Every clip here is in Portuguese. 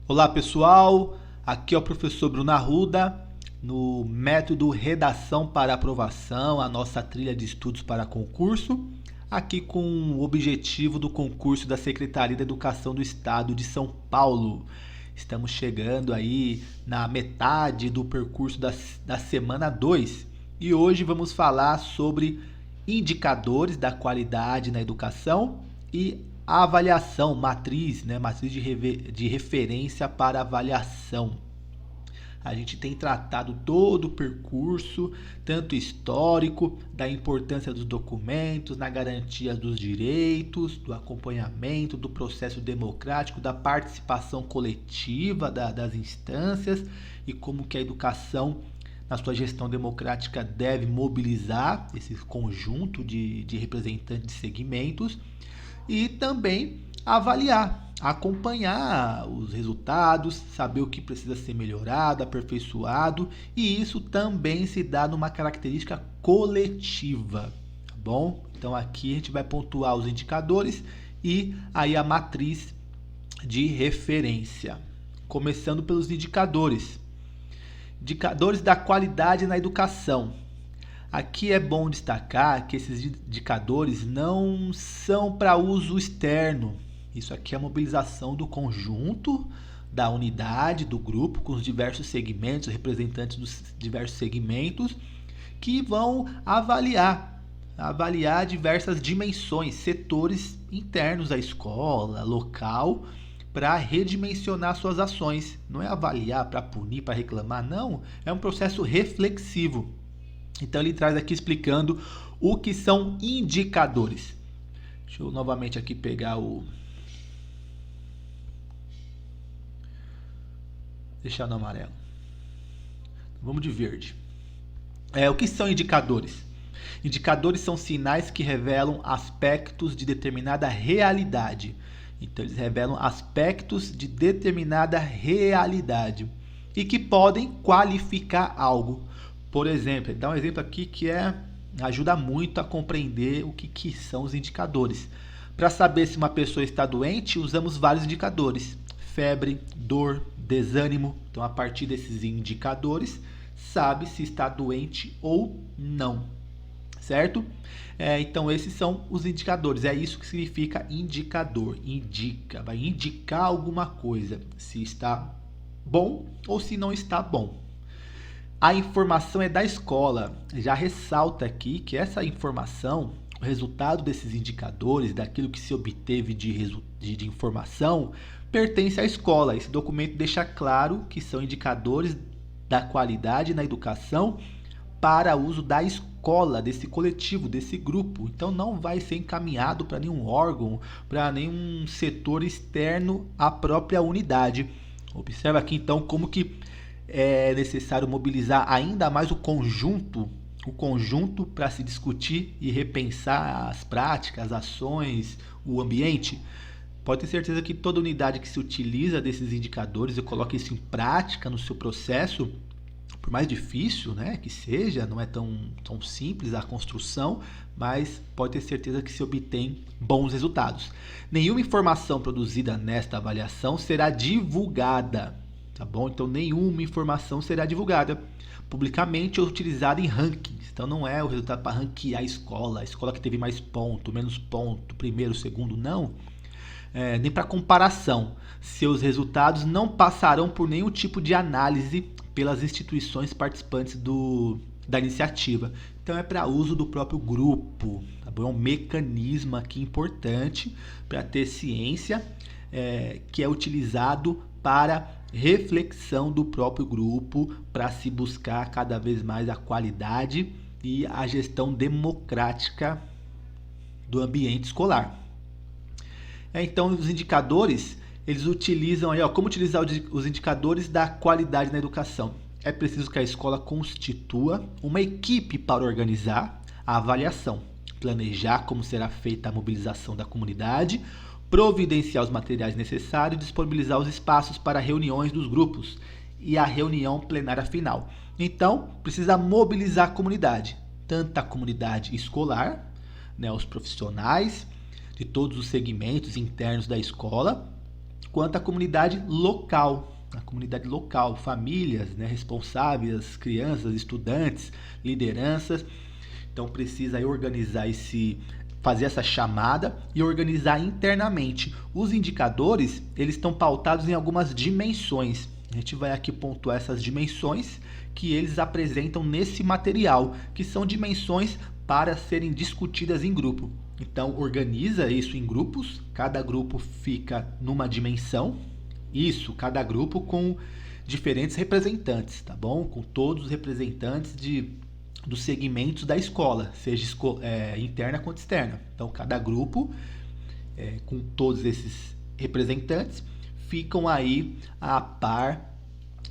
Olá pessoal, aqui é o professor Bruno Arruda, no método Redação para Aprovação, a nossa trilha de estudos para concurso, aqui com o objetivo do concurso da Secretaria da Educação do Estado de São Paulo. Estamos chegando aí na metade do percurso da semana 2 e hoje vamos falar sobre indicadores da qualidade na educação e a avaliação, matriz de referência para avaliação. A gente tem tratado todo o percurso, tanto histórico, da importância dos documentos, na garantia dos direitos, do acompanhamento, do processo democrático, da participação coletiva das instâncias e como que a educação, na sua gestão democrática, deve mobilizar esse conjunto de representantes de segmentos. E também avaliar, acompanhar os resultados, saber o que precisa ser melhorado, aperfeiçoado, e isso também se dá numa característica coletiva, tá bom? Então aqui a gente vai pontuar os indicadores e aí a matriz de referência. Começando pelos indicadores. Indicadores da qualidade na educação. Aqui é bom destacar que esses indicadores não são para uso externo. Isso aqui é a mobilização do conjunto, da unidade, do grupo, com os diversos segmentos, representantes dos diversos segmentos, que vão avaliar diversas dimensões, setores internos da escola, local, para redimensionar suas ações. Não é avaliar para punir, para reclamar, não. É um processo reflexivo. Então ele traz aqui explicando o que são indicadores. Deixa eu novamente aqui pegar deixar no amarelo. Vamos de verde. O que são indicadores? Indicadores são sinais que revelam aspectos de determinada realidade. Então eles revelam aspectos de determinada realidade e que podem qualificar algo. Por exemplo, ele dá um exemplo aqui que ajuda muito a compreender o que são os indicadores. Para saber se uma pessoa está doente, usamos vários indicadores. Febre, dor, desânimo. Então, a partir desses indicadores, sabe se está doente ou não. Certo? Então, esses são os indicadores. É isso que significa indicador. Indica, vai indicar alguma coisa. Se está bom ou se não está bom. A informação é da escola. Já ressalta aqui que essa informação, o resultado desses indicadores, daquilo que se obteve de informação, pertence à escola. Esse documento deixa claro que são indicadores da qualidade na educação para uso da escola, desse coletivo, desse grupo. Então não vai ser encaminhado para nenhum órgão, para nenhum setor externo à própria unidade. Observa aqui então como que é necessário mobilizar ainda mais o conjunto para se discutir e repensar as práticas, as ações, o ambiente. Pode ter certeza que toda unidade que se utiliza desses indicadores e coloca isso em prática no seu processo, por mais difícil, né, que seja, não é tão simples a construção, mas pode ter certeza que se obtém bons resultados. Nenhuma informação produzida nesta avaliação será divulgada. Tá bom? Então, nenhuma informação será divulgada publicamente ou utilizada em rankings. Então, não é o resultado para ranquear a escola que teve mais ponto, menos ponto, primeiro, segundo, não. Nem para comparação. Seus resultados não passarão por nenhum tipo de análise pelas instituições participantes da iniciativa. Então, é para uso do próprio grupo. Tá bom? É um mecanismo aqui importante para ter ciência que é utilizado para reflexão do próprio grupo, para se buscar cada vez mais a qualidade e a gestão democrática do ambiente escolar. Então, os indicadores, eles utilizam aí, como utilizar os indicadores da qualidade na educação. É preciso que a escola constitua uma equipe para organizar a avaliação, planejar como será feita a mobilização da comunidade, providenciar os materiais necessários e disponibilizar os espaços para reuniões dos grupos e a reunião plenária final. Então, precisa mobilizar a comunidade, tanto a comunidade escolar, os profissionais de todos os segmentos internos da escola, quanto à comunidade local. A comunidade local, famílias, né, responsáveis, crianças, estudantes, lideranças. Então precisa aí organizar fazer essa chamada e organizar internamente. Os indicadores, eles estão pautados em algumas dimensões. A gente vai aqui pontuar essas dimensões que eles apresentam nesse material, que são dimensões para serem discutidas em grupo. Então organiza isso em grupos, cada grupo fica numa dimensão. Isso, cada grupo com diferentes representantes, tá bom? Com todos os representantes dos segmentos da escola, seja interna quanto externa. Então, cada grupo, com todos esses representantes, ficam aí a par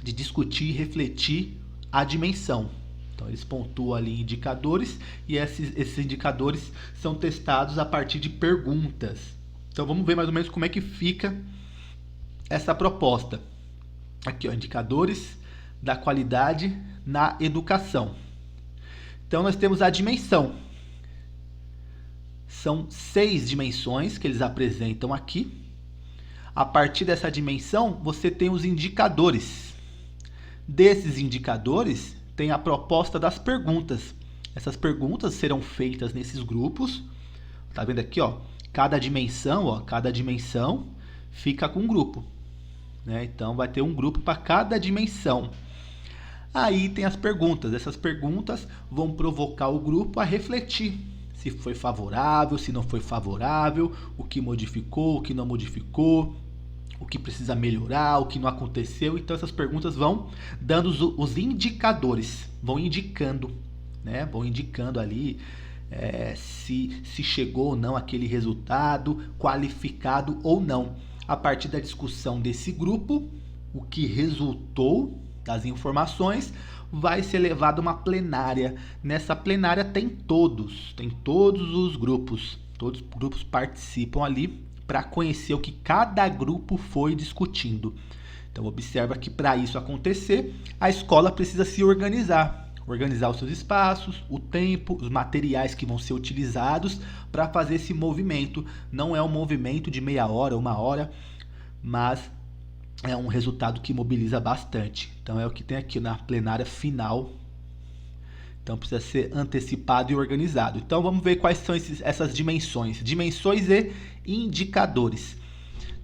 de discutir e refletir a dimensão. Então, eles pontuam ali indicadores e esses indicadores são testados a partir de perguntas. Então, vamos ver mais ou menos como é que fica essa proposta. Aqui, ó, indicadores da qualidade na educação. Então, nós temos a dimensão. São 6 dimensões que eles apresentam aqui. A partir dessa dimensão, você tem os indicadores. Desses indicadores, tem a proposta das perguntas. Essas perguntas serão feitas nesses grupos. Tá vendo aqui, ó? Cada dimensão fica com um grupo. Né? Então, vai ter um grupo para cada dimensão. Aí tem as perguntas. Essas perguntas vão provocar o grupo a refletir. Se foi favorável, se não foi favorável, o que modificou, o que não modificou, o que precisa melhorar, o que não aconteceu. Então, essas perguntas vão dando os indicadores, vão indicando, né? Vão indicando ali se chegou ou não aquele resultado, qualificado ou não. A partir da discussão desse grupo, o que resultou das informações vai ser levado a uma plenária. Nessa plenária tem todos os grupos. Todos os grupos participam ali para conhecer o que cada grupo foi discutindo. Então observa que para isso acontecer, a escola precisa se organizar. Organizar os seus espaços, o tempo, os materiais que vão ser utilizados para fazer esse movimento. Não é um movimento de meia hora, 1 hora, mas é um resultado que mobiliza bastante. Então é o que tem aqui na plenária final. Então precisa ser antecipado e organizado. Então vamos ver quais são essas dimensões. Dimensões e indicadores.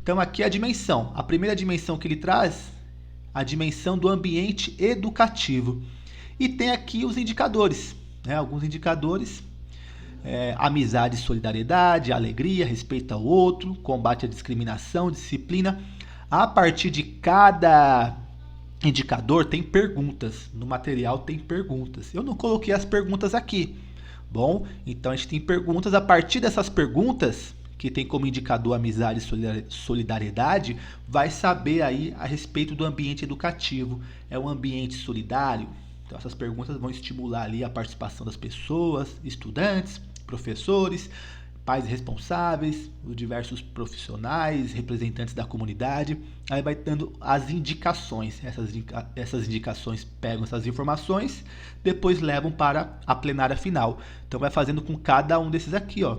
Então aqui é a dimensão. A primeira dimensão que ele traz, a dimensão do ambiente educativo. E tem aqui os indicadores, né? Alguns indicadores, amizade, solidariedade, alegria, respeito ao outro, combate à discriminação, disciplina. A partir de cada indicador tem perguntas, no material tem perguntas. Eu não coloquei as perguntas aqui. Bom, então a gente tem perguntas, a partir dessas perguntas, que tem como indicador amizade e solidariedade, vai saber aí a respeito do ambiente educativo. É um ambiente solidário? Então essas perguntas vão estimular ali a participação das pessoas, estudantes, professores, pais responsáveis, os diversos profissionais, representantes da comunidade. Aí vai dando as indicações. Essas indicações pegam essas informações, depois levam para a plenária final. Então vai fazendo com cada um desses aqui, ó.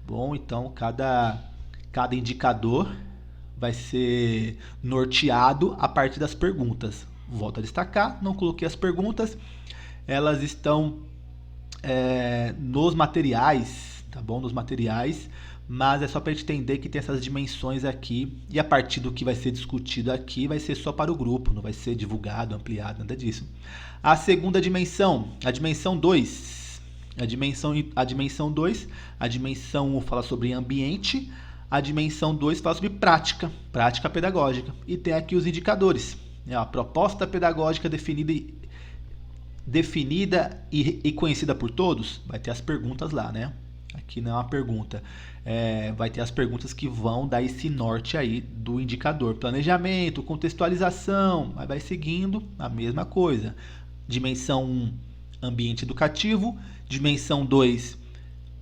Bom, então cada indicador vai ser norteado a partir das perguntas. Volto a destacar, não coloquei as perguntas, elas estão nos materiais, tá bom? Nos materiais, mas é só para a gente entender que tem essas dimensões aqui, e a partir do que vai ser discutido aqui, vai ser só para o grupo, não vai ser divulgado, ampliado, nada disso. A segunda dimensão, a dimensão 2, a dimensão 2, a dimensão 1 fala sobre ambiente, a dimensão 2 fala sobre prática pedagógica, e tem aqui os indicadores. A proposta pedagógica definida e conhecida por todos, vai ter as perguntas lá, né? Aqui não é uma pergunta, vai ter as perguntas que vão dar esse norte aí do indicador. Planejamento, contextualização, vai seguindo a mesma coisa. Dimensão 1, ambiente educativo. Dimensão 2,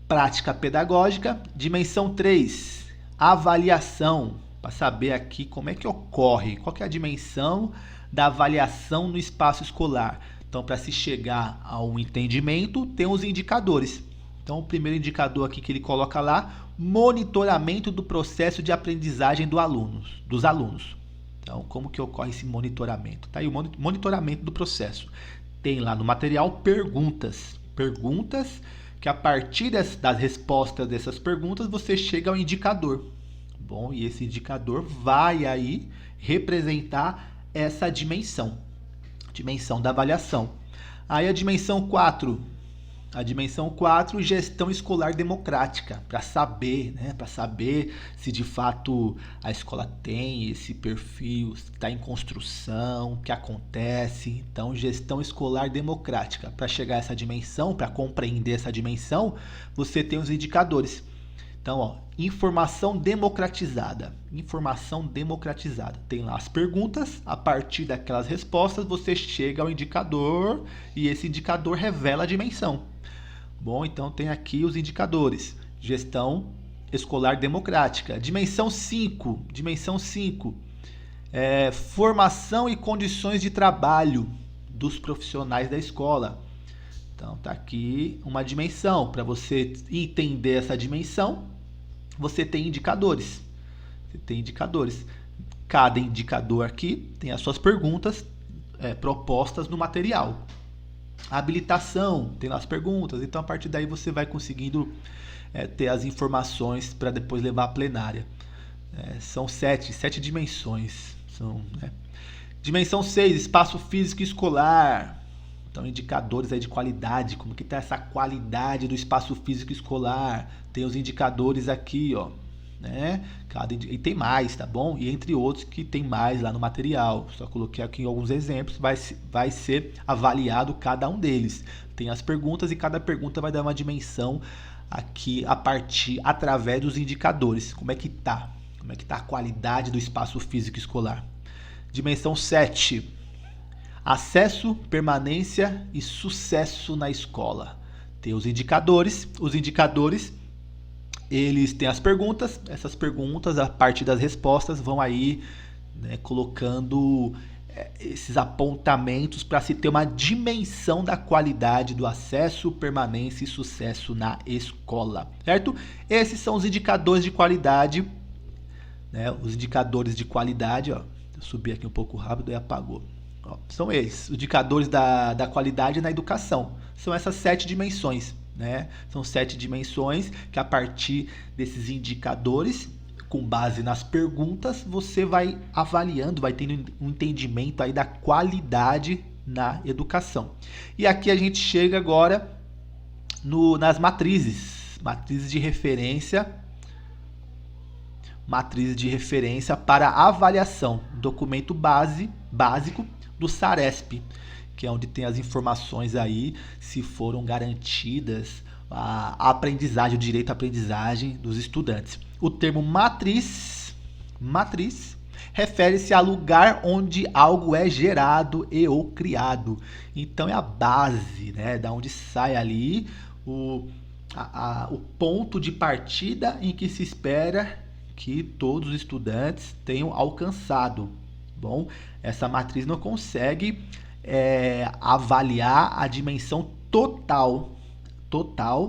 prática pedagógica. Dimensão 3, avaliação. Para saber aqui como é que ocorre, qual que é a dimensão da avaliação no espaço escolar. Então, para se chegar a um entendimento, tem os indicadores. Então, o primeiro indicador aqui que ele coloca lá, monitoramento do processo de aprendizagem dos alunos. Então, como que ocorre esse monitoramento? Tá aí o monitoramento do processo. Tem lá no material perguntas que a partir das respostas dessas perguntas você chega ao indicador. Bom, e esse indicador vai aí representar essa dimensão da avaliação. Aí a dimensão 4, gestão escolar democrática, para saber se de fato a escola tem esse perfil, está em construção, o que acontece. Então, gestão escolar democrática. Para chegar a essa dimensão, para compreender essa dimensão, você tem os indicadores. Então, informação democratizada. Tem lá as perguntas, a partir daquelas respostas você chega ao indicador e esse indicador revela a dimensão. Bom, então tem aqui os indicadores. Gestão escolar democrática. Dimensão 5. Formação e condições de trabalho dos profissionais da escola. Então, tá aqui uma dimensão. Para você entender essa dimensão, você tem indicadores. Cada indicador aqui tem as suas perguntas propostas no material. A habilitação tem lá as perguntas. Então, a partir daí, você vai conseguindo ter as informações para depois levar à plenária. São sete dimensões. Dimensão 6, espaço físico escolar. Então, indicadores aí de qualidade, como que está essa qualidade do espaço físico escolar. Tem os indicadores aqui, ó, né? E tem mais, tá bom? E entre outros que tem mais lá no material. Só coloquei aqui alguns exemplos, vai ser avaliado cada um deles. Tem as perguntas e cada pergunta vai dar uma dimensão aqui através dos indicadores. Como é que tá a qualidade do espaço físico escolar? Dimensão 7. Acesso, permanência e sucesso na escola. Tem os indicadores. Eles têm as perguntas. Essas perguntas, a partir das respostas, vão aí, né, colocando esses apontamentos para se ter uma dimensão da qualidade do acesso, permanência e sucesso na escola, certo? Esses são os indicadores de qualidade, né? Os indicadores de qualidade, ó. Eu subi aqui um pouco rápido e apagou. Ó, são esses, os indicadores da qualidade na educação. São essas 7 dimensões, né? São 7 dimensões que, a partir desses indicadores, com base nas perguntas, você vai avaliando, vai tendo um entendimento aí da qualidade na educação. E aqui a gente chega agora nas matrizes de referência. Matriz de referência para avaliação, documento básico do SARESP, que é onde tem as informações aí se foram garantidas a aprendizagem, o direito à aprendizagem dos estudantes. O termo matriz refere-se ao lugar onde algo é gerado e ou criado. Então é a base, né, da onde sai ali o ponto de partida em que se espera que todos os estudantes tenham alcançado. Bom, essa matriz não consegue avaliar a dimensão total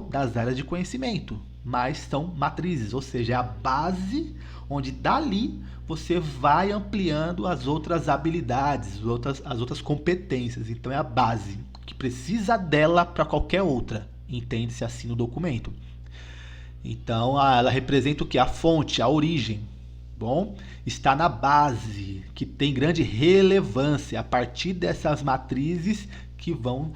das áreas de conhecimento, mas são matrizes, ou seja, é a base onde dali você vai ampliando as outras habilidades, as outras competências. Então é a base que precisa dela para qualquer outra, entende-se assim no documento. Então, ela representa o que? A fonte, a origem. Bom, está na base, que tem grande relevância a partir dessas matrizes que vão,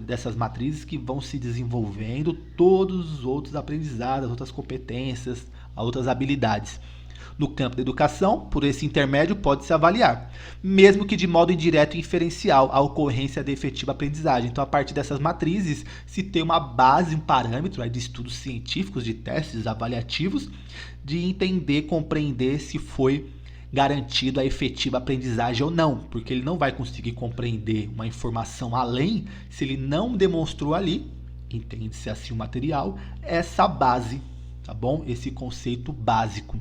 dessas matrizes que vão se desenvolvendo todos os outros aprendizados, as outras competências, as outras habilidades. No campo da educação, por esse intermédio, pode-se avaliar, mesmo que de modo indireto e inferencial, a ocorrência da efetiva aprendizagem. Então, a partir dessas matrizes, se tem uma base, um parâmetro de estudos científicos, de testes avaliativos, de entender, compreender se foi garantido a efetiva aprendizagem ou não, porque ele não vai conseguir compreender uma informação além se ele não demonstrou ali, entende-se assim o material, essa base, tá bom? Esse conceito básico.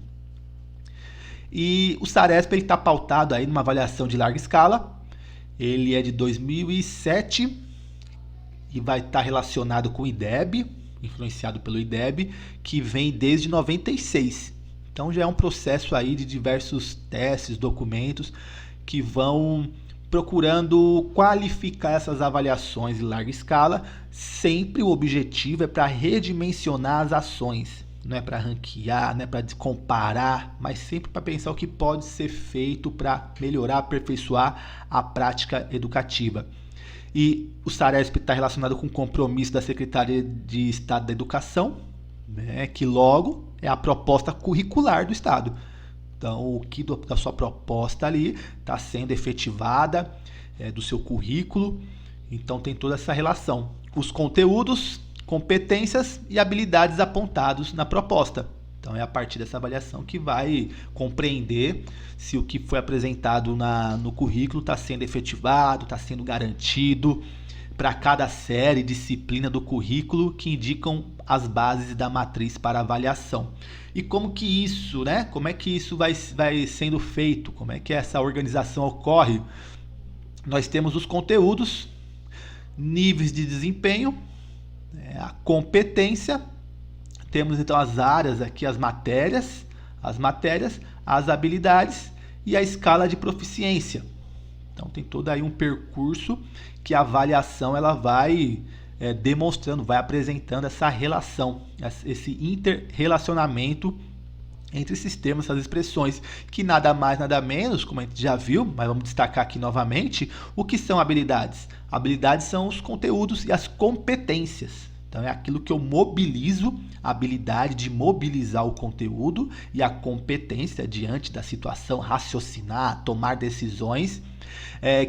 E o SARESP está pautado aí numa avaliação de larga escala. Ele é de 2007 e vai estar relacionado com o IDEB, influenciado pelo IDEB, que vem desde 96. Então já é um processo aí de diversos testes, documentos que vão procurando qualificar essas avaliações em larga escala. Sempre o objetivo é para redimensionar as ações, não é para ranquear, não é para comparar, mas sempre para pensar o que pode ser feito para melhorar, aperfeiçoar a prática educativa. E o SARESP está relacionado com o compromisso da Secretaria de Estado da Educação, né, que logo é a proposta curricular do Estado. Então, o que da sua proposta ali está sendo efetivada, do seu currículo. Então, tem toda essa relação. Os conteúdos, competências e habilidades apontados na proposta. Então, é a partir dessa avaliação que vai compreender se o que foi apresentado no currículo está sendo efetivado, está sendo garantido para cada série, disciplina do currículo que indicam as bases da matriz para avaliação. E como que isso, né? Como é que isso vai sendo feito? Como é que essa organização ocorre? Nós temos os conteúdos, níveis de desempenho, a competência, temos então as áreas aqui, as matérias, as habilidades e a escala de proficiência. Então tem todo aí um percurso que a avaliação ela vai demonstrando, vai apresentando essa relação, esse interrelacionamento entre esses termos, essas expressões, que nada mais, nada menos, como a gente já viu, mas vamos destacar aqui novamente, o que são habilidades? Habilidades são os conteúdos e as competências. Então é aquilo que eu mobilizo, a habilidade de mobilizar o conteúdo e a competência diante da situação, raciocinar, tomar decisões,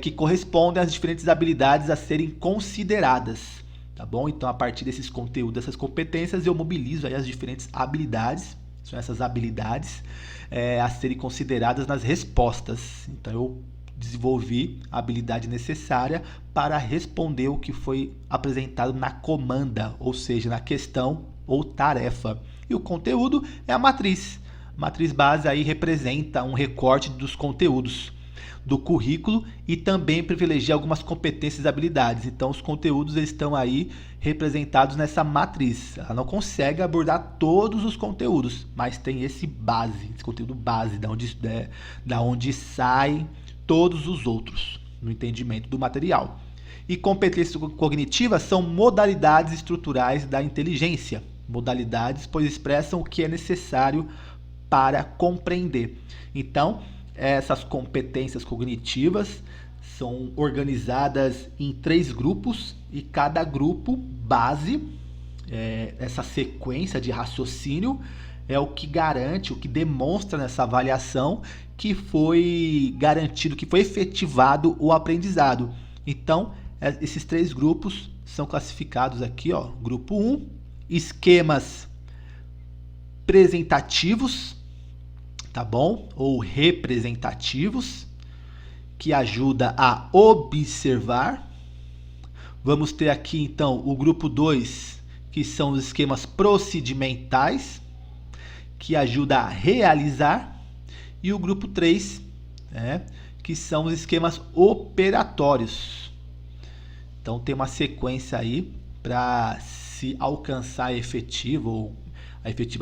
que correspondem às diferentes habilidades a serem consideradas. Tá bom? Então, a partir desses conteúdos, dessas competências, eu mobilizo aí as diferentes habilidades, são essas habilidades a serem consideradas nas respostas. Então, eu desenvolvi a habilidade necessária para responder o que foi apresentado na comanda, ou seja, na questão ou tarefa. E o conteúdo é a matriz. A matriz base aí representa um recorte dos conteúdos do currículo e também privilegia algumas competências e habilidades. Então, os conteúdos eles estão aí representados nessa matriz. Ela não consegue abordar todos os conteúdos, mas tem esse conteúdo base, da onde saem todos os outros, no entendimento do material. E competências cognitivas são modalidades estruturais da inteligência. Modalidades, pois expressam o que é necessário para compreender. Então, essas competências cognitivas são organizadas em 3 grupos e cada grupo base, essa sequência de raciocínio, é o que garante, o que demonstra nessa avaliação que foi garantido, que foi efetivado o aprendizado. Então, esses 3 grupos são classificados aqui, ó, grupo 1, esquemas presentativos, tá bom? Ou representativos, que ajuda a observar. Vamos ter aqui, então, o grupo 2, que são os esquemas procedimentais, que ajuda a realizar. E o grupo 3, que são os esquemas operatórios. Então, tem uma sequência aí para se alcançar a efetiva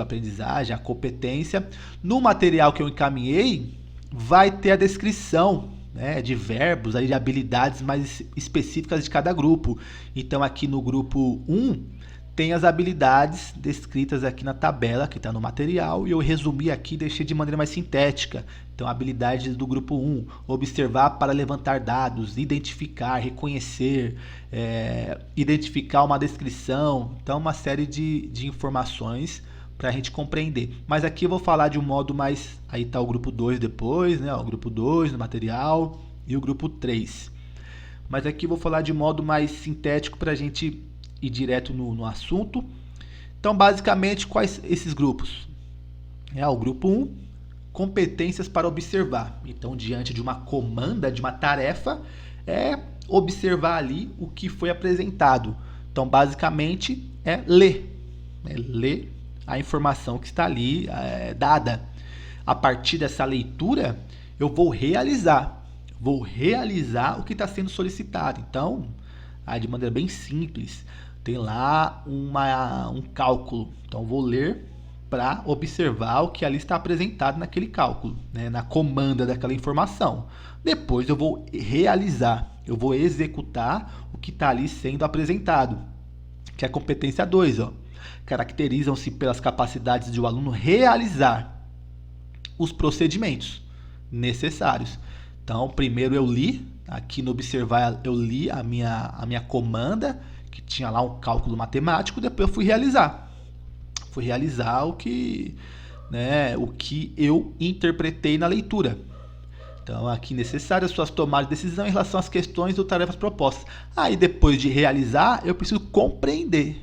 aprendizagem, a competência. No material que eu encaminhei, vai ter a descrição, de verbos, aí, de habilidades mais específicas de cada grupo. Então, aqui no grupo 1, tem as habilidades descritas aqui na tabela, que está no material, e eu resumi aqui e deixei de maneira mais sintética. Então, habilidades do grupo 1, observar para levantar dados, identificar, reconhecer, identificar uma descrição. Então, uma série de informações para a gente compreender. Mas aqui eu vou falar de um modo mais... Aí está o grupo 2 depois, o grupo 2 no material e o grupo 3. Mas aqui eu vou falar de modo mais sintético para a gente ir direto no assunto. Então, basicamente, quais esses grupos? O grupo 1, competências para observar. Então, diante de uma comanda, de uma tarefa, observar ali o que foi apresentado. Então, basicamente, ler. Ler a informação que está ali dada. A partir dessa leitura, eu vou realizar o que está sendo solicitado. Então, de maneira bem simples, tem lá um cálculo. Então, vou ler para observar o que ali está apresentado naquele cálculo, né, na comanda daquela informação. Depois eu vou realizar, eu vou executar o que está ali sendo apresentado, que é a competência 2. Caracterizam-se pelas capacidades de o aluno realizar os procedimentos necessários. Então, primeiro eu li, aqui no observar eu li a minha comanda, que tinha lá um cálculo matemático, depois eu fui realizar. Fui realizar o que eu interpretei na leitura. Então, aqui necessárias suas tomadas de decisão em relação às questões ou tarefas propostas. Aí, depois de realizar, eu preciso compreender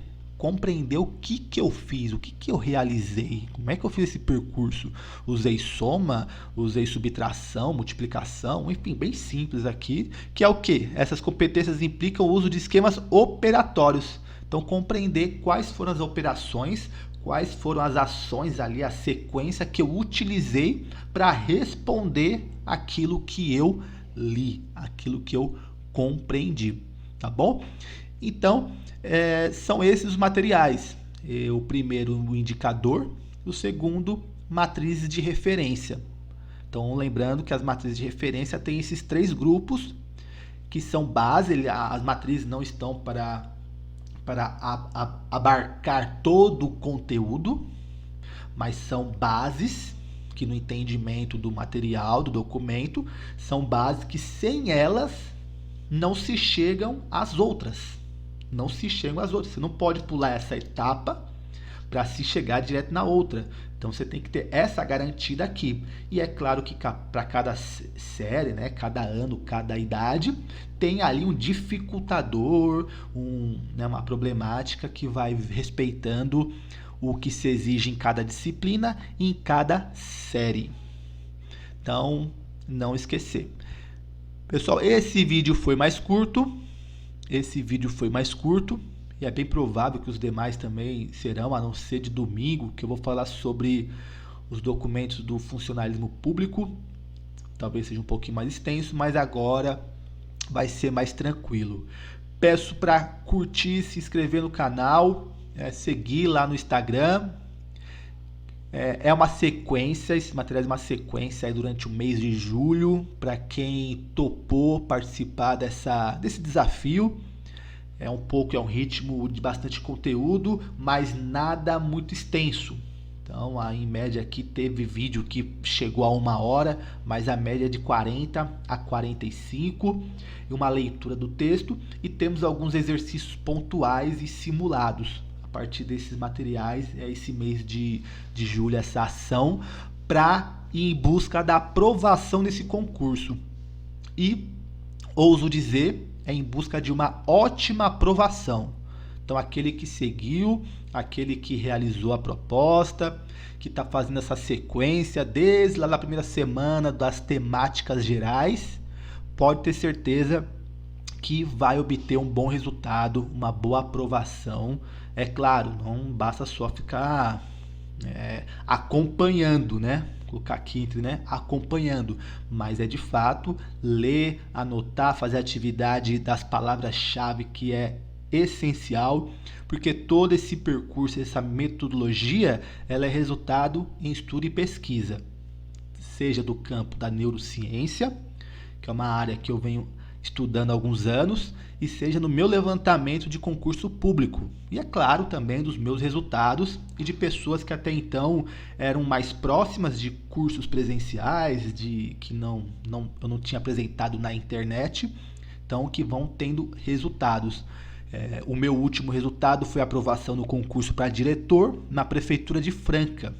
o que eu fiz, o que eu realizei, como é que eu fiz esse percurso. Usei soma, usei subtração, multiplicação, enfim, bem simples aqui, que é o quê? Essas competências implicam o uso de esquemas operatórios. Então, compreender quais foram as operações, quais foram as ações ali, a sequência que eu utilizei para responder aquilo que eu li, aquilo que eu compreendi, tá bom? Então, são esses os materiais. O primeiro, o indicador. O segundo, matrizes de referência. Então, lembrando que as matrizes de referência têm esses 3 grupos, que são base. As matrizes não estão para abarcar todo o conteúdo, mas são bases que, no entendimento do material, do documento, são bases que sem elas não se chegam às outras. Não se chegam às outras. Você não pode pular essa etapa para se chegar direto na outra. Então você tem que ter essa garantida aqui. E é claro que para cada série, né, cada ano, cada idade, tem ali um dificultador, uma problemática que vai respeitando o que se exige em cada disciplina e em cada série. Então, não esquecer. Pessoal, esse vídeo foi mais curto. E é bem provável que os demais também serão, a não ser de domingo, que eu vou falar sobre os documentos do funcionalismo público. Talvez seja um pouquinho mais extenso, mas agora vai ser mais tranquilo. Peço para curtir, se inscrever no canal, seguir lá no Instagram. É uma sequência, esse material é uma sequência aí durante o mês de julho, para quem topou participar desse desafio. É um ritmo de bastante conteúdo, mas nada muito extenso. Então, em média aqui teve vídeo que chegou a 1 hora, mas a média é de 40 a 45, e uma leitura do texto, e temos alguns exercícios pontuais e simulados. A partir desses materiais, esse mês de julho, essa ação, para ir em busca da aprovação desse concurso. E, ouso dizer, em busca de uma ótima aprovação. Então, aquele que seguiu, aquele que realizou a proposta, que está fazendo essa sequência desde lá da primeira semana das temáticas gerais, pode ter certeza que vai obter um bom resultado, uma boa aprovação. É claro, não basta só ficar acompanhando, né? Colocar aqui entre, acompanhando, mas é de fato ler, anotar, fazer a atividade das palavras-chave, que é essencial, porque todo esse percurso, essa metodologia, ela é resultado em estudo e pesquisa, seja do campo da neurociência, que é uma área que eu venho estudando há alguns anos, e seja no meu levantamento de concurso público. E é claro também dos meus resultados e de pessoas que até então eram mais próximas de cursos presenciais, que eu não tinha apresentado na internet, então que vão tendo resultados. O meu último resultado foi a aprovação no concurso para diretor na Prefeitura de Franca.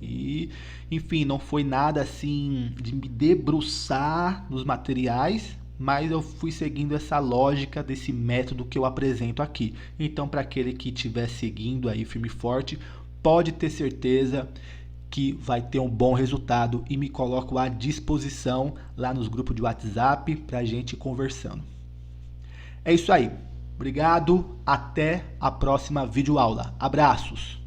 E, enfim, não foi nada assim de me debruçar nos materiais, mas eu fui seguindo essa lógica desse método que eu apresento aqui. Então, para aquele que estiver seguindo aí firme e forte, pode ter certeza que vai ter um bom resultado, e me coloco à disposição lá nos grupos de WhatsApp para a gente ir conversando. É isso aí. Obrigado. Até a próxima videoaula. Abraços.